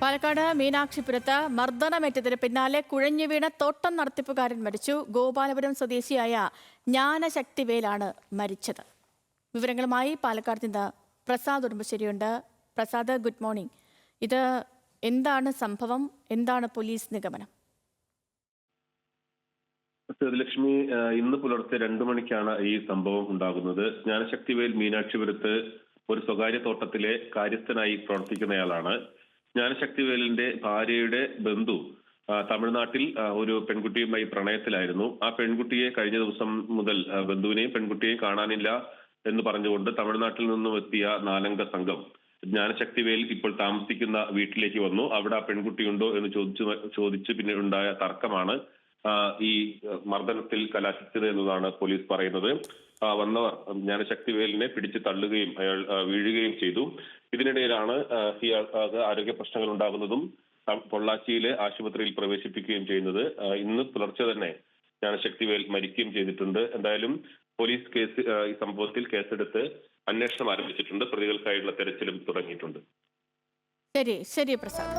പാലക്കാട് മീനാക്ഷിപുരത്ത് മർദ്ദനമേറ്റതിന് പിന്നാലെ കുഴഞ്ഞു വീണ തോട്ടം നടത്തിപ്പുകാരൻ മരിച്ചു. ഗോപാലപുരം സ്വദേശിയായ ജ്ഞാനശക്തിവേലാണ് മരിച്ചത്. വിവരങ്ങളുമായി പാലക്കാട് നിന്ന് പ്രസാദ് ഉടുമ്പശ്ശേരിയുണ്ട്. Prasad, good morning. ഇത് എന്താണ് സംഭവം? എന്താണ് പോലീസ് നിഗമനം? ലക്ഷ്മി, ഇന്ന് പുലർച്ചെ 2 മണിക്കാണ് ഈ സംഭവം ഉണ്ടാകുന്നത്. ജ്ഞാനശക്തിവേൽ മീനാക്ഷിപുരത്ത് ഒരു സ്വകാര്യ തോട്ടത്തിലെ കാര്യസ്ഥനായി പ്രവർത്തിക്കുന്നയാളാണ്. ജ്ഞാനശക്തിവേലിന്റെ ഭാര്യയുടെ ബന്ധു തമിഴ്നാട്ടിൽ ഒരു പെൺകുട്ടിയുമായി പ്രണയത്തിലായിരുന്നു. ആ പെൺകുട്ടിയെ കഴിഞ്ഞ ദിവസം മുതൽ ബന്ധുവിനെയും പെൺകുട്ടിയെയും കാണാനില്ല എന്ന് പറഞ്ഞുകൊണ്ട് തമിഴ്നാട്ടിൽ നിന്നും എത്തിയ 4 അംഗ സംഘം ജ്ഞാനശക്തിവേൽ ഇപ്പോൾ താമസിക്കുന്ന വീട്ടിലേക്ക് വന്നു. അവിടെ ആ പെൺകുട്ടിയുണ്ടോ എന്ന് ചോദിച്ച് പിന്നെ ഉണ്ടായ തർക്കമാണ് ഈ മർദ്ദനത്തിൽ കലാശിച്ചത് എന്നതാണ് പോലീസ് പറയുന്നത്. വന്നവർ ജ്ഞാനശക്തിവേലിനെ പിടിച്ച് തള്ളുകയും അയാൾ വീഴുകയും ചെയ്തു. ഇതിനിടയിലാണ് ഇയാൾക്ക് ആരോഗ്യ പ്രശ്നങ്ങൾ ഉണ്ടാകുന്നതും പൊള്ളാച്ചിയിലെ ആശുപത്രിയിൽ പ്രവേശിപ്പിക്കുകയും ചെയ്യുന്നത്. ഇന്ന് പുലർച്ചെ തന്നെ ജ്ഞാനശക്തിവേൽ മരിക്കുകയും ചെയ്തിട്ടുണ്ട്. എന്തായാലും പോലീസ് ഈ സംഭവത്തിൽ കേസെടുത്ത് അന്വേഷണം ആരംഭിച്ചിട്ടുണ്ട്. പ്രതികൾക്കായുള്ള തെരച്ചിലും തുടങ്ങിയിട്ടുണ്ട്. ശരി പ്രസാദ്.